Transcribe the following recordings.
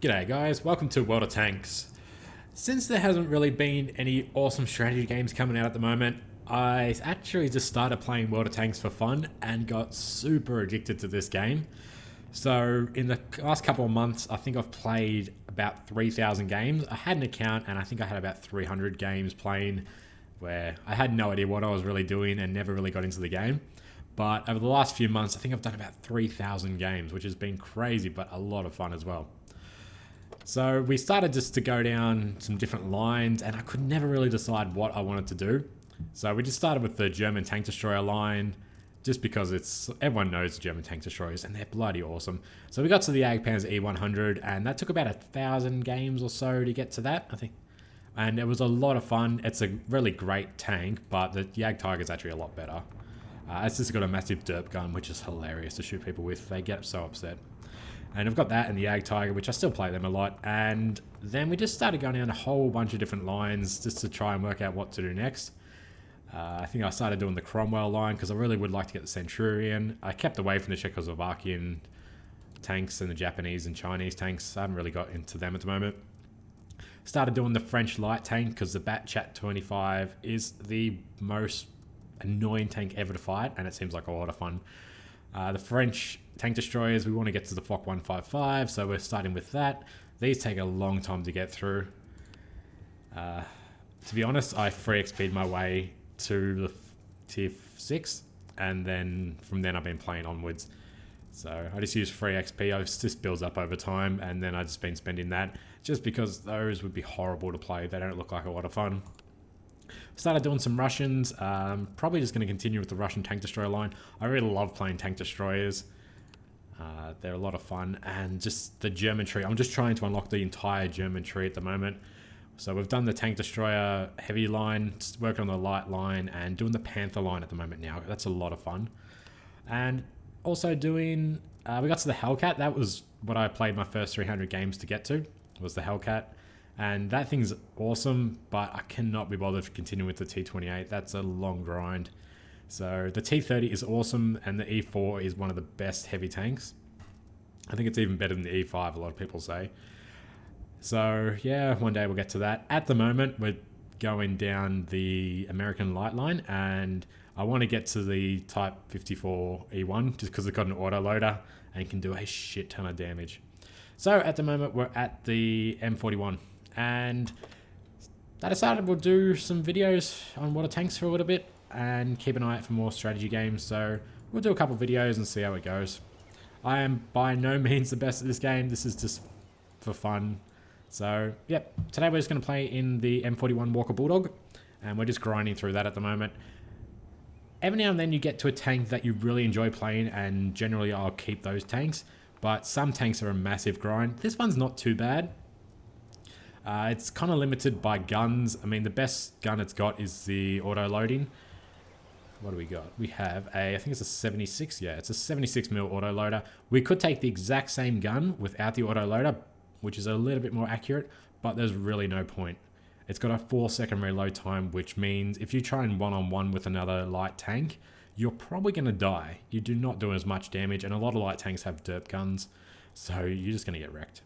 G'day guys, welcome to World of Tanks. Since there hasn't really been any awesome strategy games coming out at the moment, I actually just started playing World of Tanks for fun and got super addicted to this game. So in the last couple of months, I think I've played about 3,000 games. I had an account and I think I had about 300 games playing where I had no idea what I was really doing and never really got into the game. But over the last few months, I think I've done about 3,000 games, which has been crazy, but a lot of fun as well. So we started just to go down some different lines and I could never really decide what I wanted to do. So we just started with the German tank destroyer line just because everyone knows the German tank destroyers and they're bloody awesome. So we got to the Jagdpanzer E100 and that took about 1,000 games or so to get to that, I think. And it was a lot of fun. It's a really great tank, but the Jagdtiger is actually a lot better. It's just got a massive derp gun, which is hilarious to shoot people with. They get so upset. And I've got that and the Jagdtiger, which I still play them a lot. And then we just started going down a whole bunch of different lines just to try and work out what to do next. I think I started doing the Cromwell line because I really would like to get the Centurion. I kept away from the Czechoslovakian tanks and the Japanese and Chinese tanks. I haven't really got into them at the moment. Started doing the French light tank because the Batchat 25 is the most annoying tank ever to fight, and it seems like a lot of fun. The French tank destroyers, we want to get to the Foch 155, so we're starting with that. These take a long time to get through. To be honest, I free XP'd my way to the tier 6, and then from then I've been playing onwards. So I just use free XP, it just builds up over time, and then I've just been spending that just because those would be horrible to play. They don't look like a lot of fun. Started doing some Russians, probably just going to continue with the Russian tank destroyer line. I really love playing tank destroyers. They're a lot of fun, and just the German tree. I'm just trying to unlock the entire German tree at the moment. So we've done the tank destroyer heavy line, working on the light line, and doing the Panther line at the moment now. That's a lot of fun. And also doing, we got to the Hellcat. That was what I played my first 300 games to get to, was the Hellcat. And that thing's awesome, but I cannot be bothered to continue with the T28. That's a long grind. So the T30 is awesome, and the E4 is one of the best heavy tanks. I think it's even better than the E5, a lot of people say. So yeah, one day we'll get to that. At the moment, we're going down the American light line, and I want to get to the Type 54 E1 just because it's got an autoloader and can do a shit ton of damage. So at the moment, we're at the M41. And I decided we'll do some videos on World of Tanks for a little bit and keep an eye out for more strategy games. So we'll do a couple videos and see how it goes. I am by no means the best at this game. This is just for fun. So yep, today we're just going to play in the M41 Walker Bulldog, and we're just grinding through that at the moment. Every now and then you get to a tank that you really enjoy playing, and generally I'll keep those tanks. But some tanks are a massive grind. This one's not too bad. It's kind of limited by guns. I mean, the best gun it's got is the auto-loading. What do we got? We have I think it's a 76. Yeah, it's a 76mm auto-loader. We could take the exact same gun without the auto-loader, which is a little bit more accurate, but there's really no point. It's got a 4-second reload time, which means if you try and one-on-one with another light tank, you're probably going to die. You do not do as much damage, and a lot of light tanks have derp guns, so you're just going to get wrecked.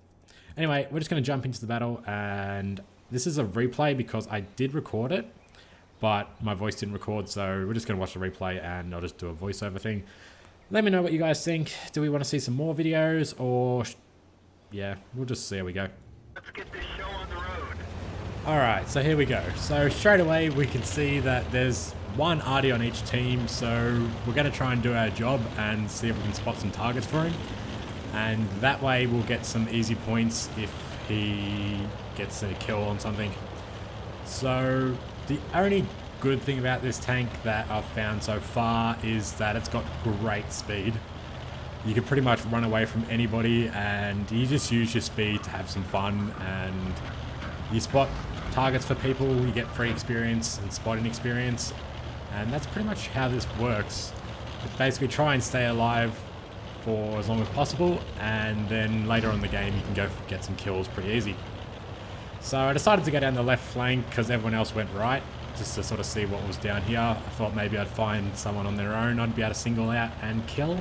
Anyway, we're just going to jump into the battle, and this is a replay because I did record it, but my voice didn't record, so we're just going to watch the replay and I'll just do a voiceover thing. Let me know what you guys think. Do we want to see some more videos, or yeah, we'll just see how we go. Let's get this show on the road. Alright, so here we go. So straight away we can see that there's one Artie on each team, so we're going to try and do our job and see if we can spot some targets for him. And that way we'll get some easy points if he gets a kill on something. So the only good thing about this tank that I've found so far is that it's got great speed. You can pretty much run away from anybody and you just use your speed to have some fun, and you spot targets for people, you get free experience and spotting experience, and that's pretty much how this works. It's basically try and stay alive for as long as possible, and then later on in the game you can go get some kills pretty easy. So I decided to go down the left flank because everyone else went right, just to sort of see what was down here. I thought maybe I'd find someone on their own I'd be able to single out and kill,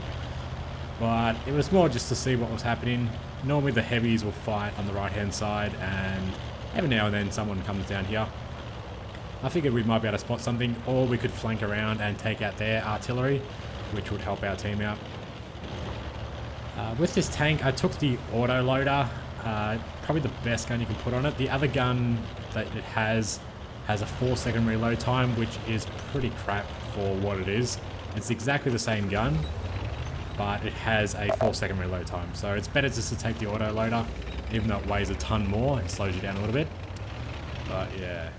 but it was more just to see what was happening. Normally the heavies will fight on the right hand side, and every now and then someone comes down here. I figured we might be able to spot something, or we could flank around and take out their artillery, which would help our team out. With this tank, I took the autoloader, probably the best gun you can put on it. The other gun that it has a 4-second reload time, which is pretty crap for what it is. It's exactly the same gun, but it has a 4-second reload time. So it's better just to take the autoloader, even though it weighs a ton more and slows you down a little bit. But yeah.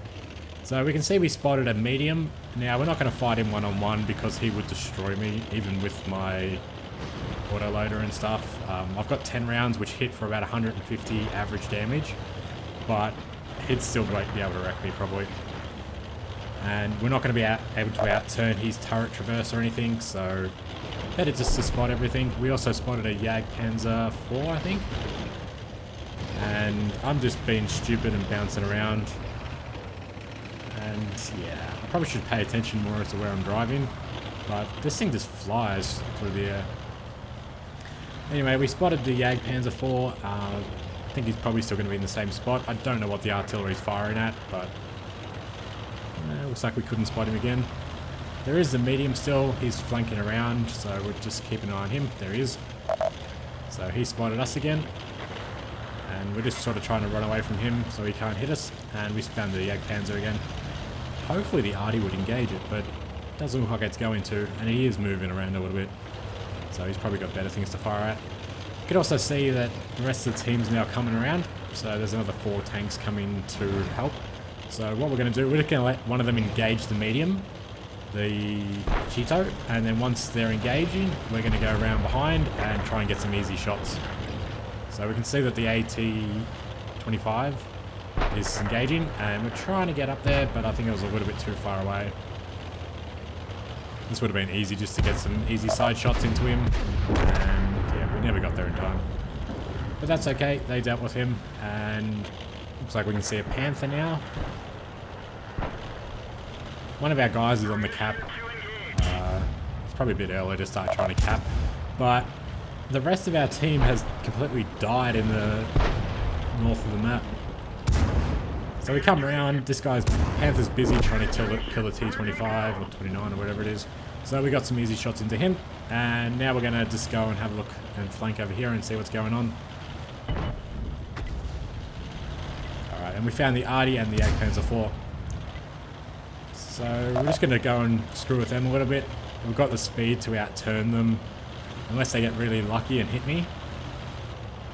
So we can see we spotted a medium. Now we're not going to fight him one-on-one because he would destroy me, even with my autoloader and stuff. I've got 10 rounds which hit for about 150 average damage, but he'd still be able to wreck me probably. And we're not going to be able to outturn his turret traverse or anything, so better just to spot everything. We also spotted a Panzer 4, I think. And I'm just being stupid and bouncing around. And yeah, I probably should pay attention more as to where I'm driving, but this thing just flies through the air. Anyway, we spotted the Panzer 4. I think he's probably still going to be in the same spot. I don't know what the artillery's firing at, but looks like we couldn't spot him again. There is the medium still. He's flanking around, so we'll just keep an eye on him. There he is. So he spotted us again, and we're just sort of trying to run away from him so he can't hit us. And we found the Panzer again. Hopefully the arty would engage it, but it doesn't look like it's going to, and he is moving around a little bit. So he's probably got better things to fire at. You can also see that the rest of the team's now coming around. So there's another 4 tanks coming to help. So what we're going to do, we're just going to let one of them engage the medium, the Cheeto, and then once they're engaging, we're going to go around behind and try and get some easy shots. So we can see that the AT-25 is engaging, and we're trying to get up there, but I think it was a little bit too far away. This would have been easy just to get some easy side shots into him, and yeah, we never got there in time. But that's okay, they dealt with him, and looks like we can see a Panther now. One of our guys is on the cap. It's probably a bit early to start trying to cap, but the rest of our team has completely died in the north of the map. So we come around, this guy's Panther's busy trying to kill the T-25 or 29 or whatever it is. So we got some easy shots into him, and now we're going to just go and have a look and flank over here and see what's going on. Alright, and we found the arty and the Panzer 4. So we're just going to go and screw with them a little bit. We've got the speed to outturn them, unless they get really lucky and hit me.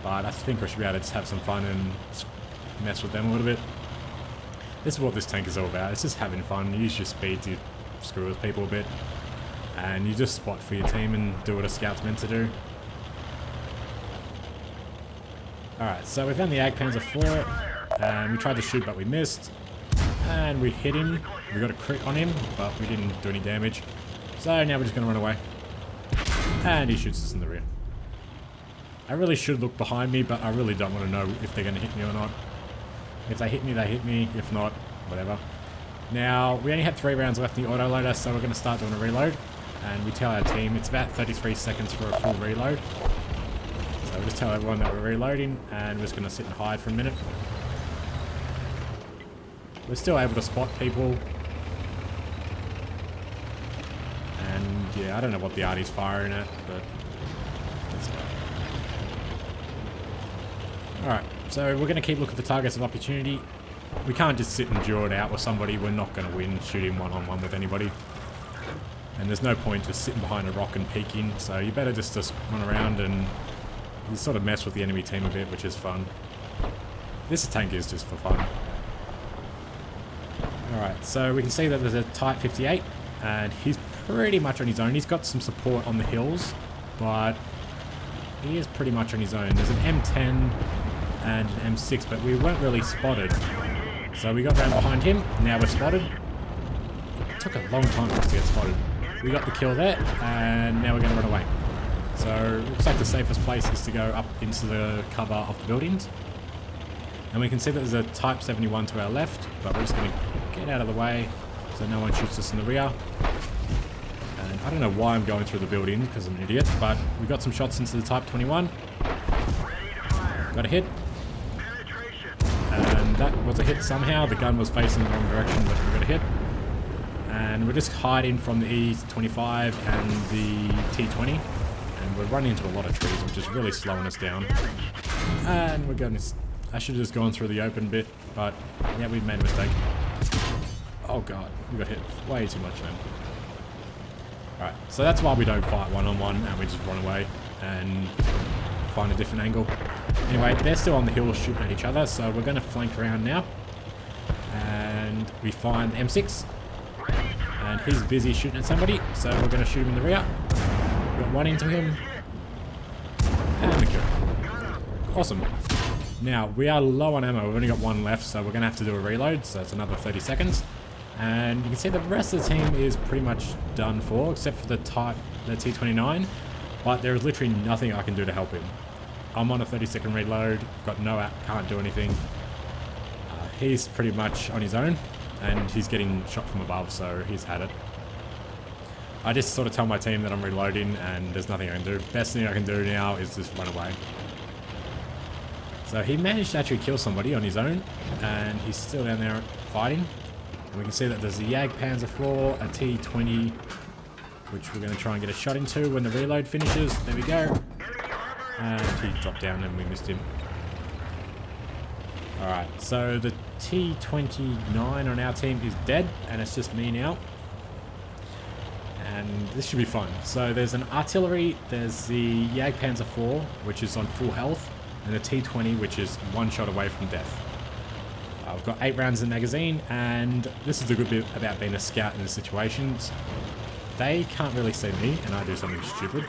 But I think we should be able to just have some fun and mess with them a little bit. This is what this tank is all about. It's just having fun. You use your speed to screw with people a bit, and you just spot for your team and do what a scout's meant to do. Alright, so we found the Panzer 4, and we tried to shoot but we missed. And we hit him. We got a crit on him, but we didn't do any damage. So now we're just going to run away. And he shoots us in the rear. I really should look behind me, but I really don't want to know if they're going to hit me or not. If they hit me, they hit me. If not, whatever. Now, we only had 3 rounds left in the autoloader, so we're going to start doing a reload. And we tell our team it's about 33 seconds for a full reload. So we'll just tell everyone that we're reloading, and we're just going to sit and hide for a minute. We're still able to spot people. And yeah, I don't know what the arty's firing at, but let's go. Alright, so we're going to keep looking for targets of opportunity. We can't just sit and draw it out with somebody. We're not going to win shooting one-on-one with anybody. And there's no point just sitting behind a rock and peeking, so you better just run around and you sort of mess with the enemy team a bit, which is fun. This tank is just for fun. Alright, so we can see that there's a Type 58, and he's pretty much on his own. He's got some support on the hills, but he is pretty much on his own. There's an M10 and an M6, but we weren't really spotted. So we got round behind him, now we're spotted. It took a long time for us to get spotted. We got the kill there, and now we're going to run away. So it looks like the safest place is to go up into the cover of the buildings. And we can see that there's a Type 71 to our left, but we're just going to get out of the way so no one shoots us in the rear. And I don't know why I'm going through the building, because I'm an idiot, but we got some shots into the Type 21. Got a hit. Penetration. And that was a hit somehow. The gun was facing the wrong direction, but we got a hit. And we're just hiding from the E25 and the T20. And we're running into a lot of trees, which is really slowing us down. And we're going to... I should have just gone through the open bit, but yeah, we made a mistake. Oh god, we got hit way too much then. Alright, so that's why we don't fight one-on-one and we just run away and find a different angle. Anyway, they're still on the hill shooting at each other, so we're going to flank around now. And we find M6. And he's busy shooting at somebody, so we're going to shoot him in the rear. We got one into him. And the kill. Awesome. Now, we are low on ammo. We've only got one left, so we're going to have to do a reload, so it's another 30 seconds. And you can see the rest of the team is pretty much done for, except for the T29. But there is literally nothing I can do to help him. I'm on a 30-second reload, got no can't do anything. He's pretty much on his own, and he's getting shot from above, so he's had it. I just sort of tell my team that I'm reloading, and there's nothing I can do. Best thing I can do now is just run away. So he managed to actually kill somebody on his own, and he's still down there fighting. And we can see that there's a Jagdpanzer IV, a T20, which we're going to try and get a shot into when the reload finishes. There we go. And he dropped down and we missed him. Alright, so the T29 on our team is dead, and it's just me now. And this should be fun. So there's an artillery, there's the Jagdpanzer IV, which is on full health, and a T20, which is one shot away from death. I've got 8 rounds in the magazine, and this is the good bit about being a scout in these situations. They can't really see me, and I do something stupid.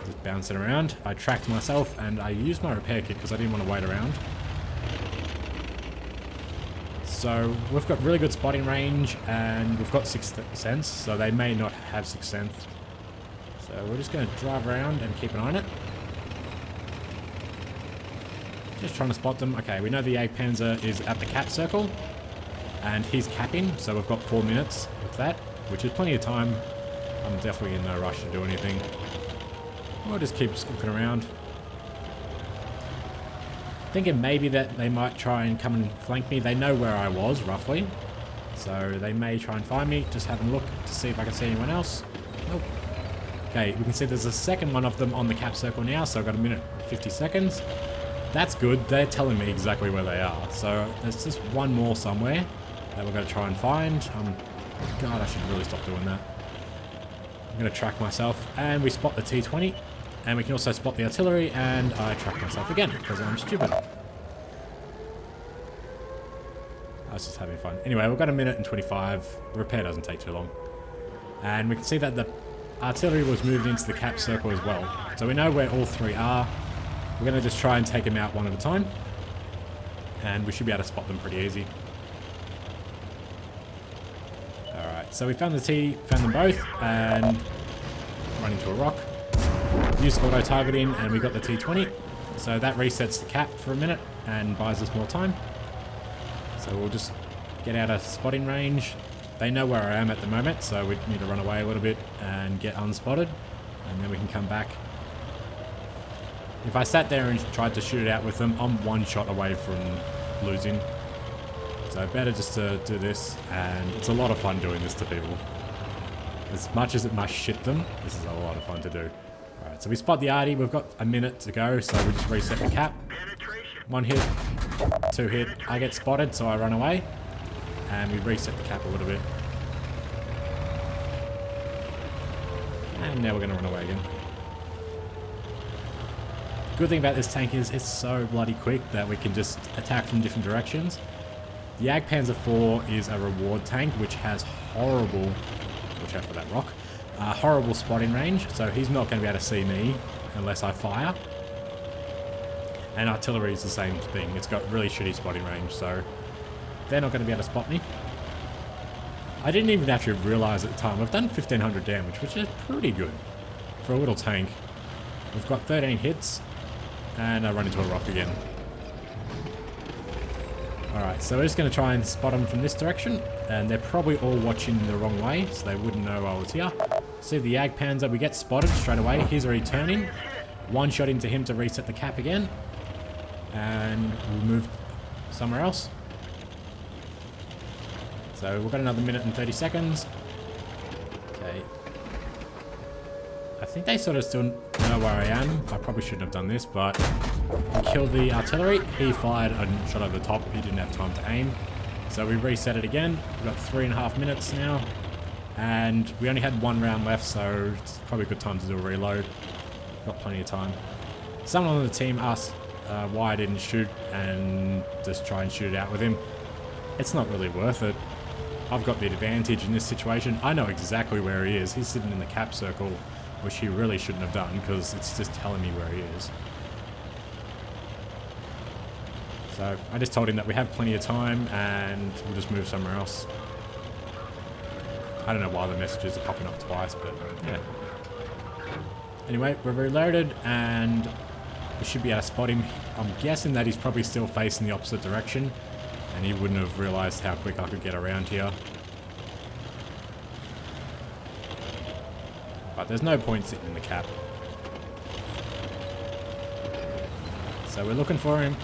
Just bouncing around. I tracked myself, and I used my repair kit because I didn't want to wait around. So we've got really good spotting range, and we've got Sixth Sense, so they may not have Sixth Sense. So we're just going to drive around and keep an eye on it. Just trying to spot them. Okay, we know the Jagdpanzer is at the cap circle, and he's capping, so we've got 4 minutes with that, which is plenty of time. I'm definitely in no rush to do anything. We'll just keep looking around. Thinking maybe that they might try and come and flank me. They know where I was, roughly. So they may try and find me. Just having a look to see if I can see anyone else. Nope. Okay, we can see there's a second one of them on the cap circle now, so I've got a minute 50 seconds. That's good. They're telling me exactly where they are. So there's just one more somewhere that we're going to try and find. God, I should really stop doing that. I'm going to track myself, and we spot the T20, and we can also spot the artillery, and I track myself again because I'm stupid. I was just having fun. Anyway, we've got a minute and 25. Repair doesn't take too long. And we can see that the artillery was moving into the cap circle as well. So we know where all 3 are. We're going to just try and take them out one at a time. And we should be able to spot them pretty easy. Alright, so we found the T, found them both, and run into a rock. Used auto-targeting, and we got the T20. So that resets the cap for a minute and buys us more time. So we'll just get out of spotting range. They know where I am at the moment, so we need to run away a little bit and get unspotted. And then we can come back. If I sat there and tried to shoot it out with them, I'm 1 shot away from losing. So better just to do this, and it's a lot of fun doing this to people. As much as it must shit them, this is a lot of fun to do. Alright, so we spot the arty, we've got a minute to go, so we just reset the cap. 1 hit, 2 hit, I get spotted, so I run away. And we reset the cap a little bit. And now we're going to run away again. Good thing about this tank is it's so bloody quick that we can just attack from different directions. The Jagdpanzer IV is a reward tank which has horrible, watch out for that rock, horrible spotting range, so he's not going to be able to see me unless I fire. And artillery is the same thing, it's got really shitty spotting range, so they're not going to be able to spot me. I didn't even actually realise at the time, I've done 1500 damage, which is pretty good for a little tank. We've got 13 hits. And I run into a rock again. Alright, so we're just going to try and spot them from this direction. And they're probably all watching the wrong way, so they wouldn't know I was here. See the Jagdpanzer, we get spotted straight away. He's already turning. 1 shot into him to reset the cap again. and we'll move somewhere else. So we've got another minute and 30 seconds. Okay. I think they sort of still know where I am. I probably shouldn't have done this, but I killed the artillery. He fired a shot over the top. He didn't have time to aim. So we reset it again. We've got 3.5 minutes now. And we only had 1 round left, so it's probably a good time to do a reload. Got plenty of time. Someone on the team asked why I didn't shoot and just try and shoot it out with him. It's not really worth it. I've got the advantage in this situation. I know exactly where he is. He's sitting in the cap circle, which he really shouldn't have done because it's just telling me where he is. So I just told him that we have plenty of time and we'll just move somewhere else. I don't know why the messages are popping up twice, but yeah. Anyway, we're reloaded and we should be able to spot him. I'm guessing that he's probably still facing the opposite direction and he wouldn't have realized how quick I could get around here. But there's no point sitting in the cap. So we're looking for him.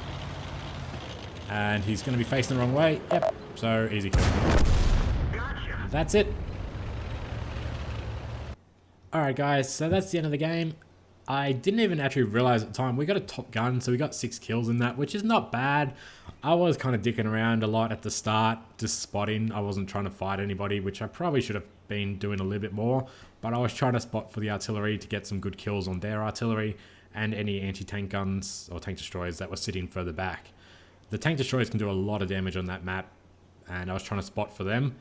And he's going to be facing the wrong way. Yep. So easy kill. That's it. Alright guys, so that's the end of the game. I didn't even actually realize at the time, we got a top gun, so we got 6 kills in that, which is not bad. I was kind of dicking around a lot at the start, just spotting. I wasn't trying to fight anybody, which I probably should have been doing a little bit more, but I was trying to spot for the artillery to get some good kills on their artillery and any anti-tank guns or tank destroyers that were sitting further back. The tank destroyers can do a lot of damage on that map, and I was trying to spot for them,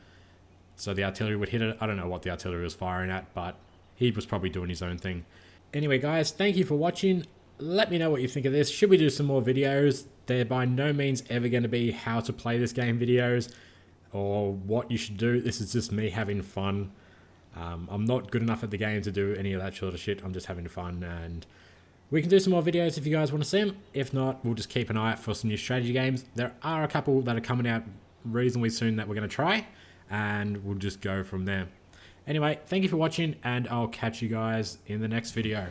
so the artillery would hit it. I don't know what the artillery was firing at, but he was probably doing his own thing. Anyway guys, thank you for watching. Let me know what you think of this. Should we do some more videos? They're by no means ever going to be how to play this game videos or what you should do. This is just me having fun. I'm not good enough at the game to do any of that sort of shit. I'm just having fun, and we can do some more videos if you guys want to see them. If not, we'll just keep an eye out for some new strategy games. There are a couple that are coming out reasonably soon that we're going to try, and we'll just go from there. Anyway, thank you for watching, and I'll catch you guys in the next video.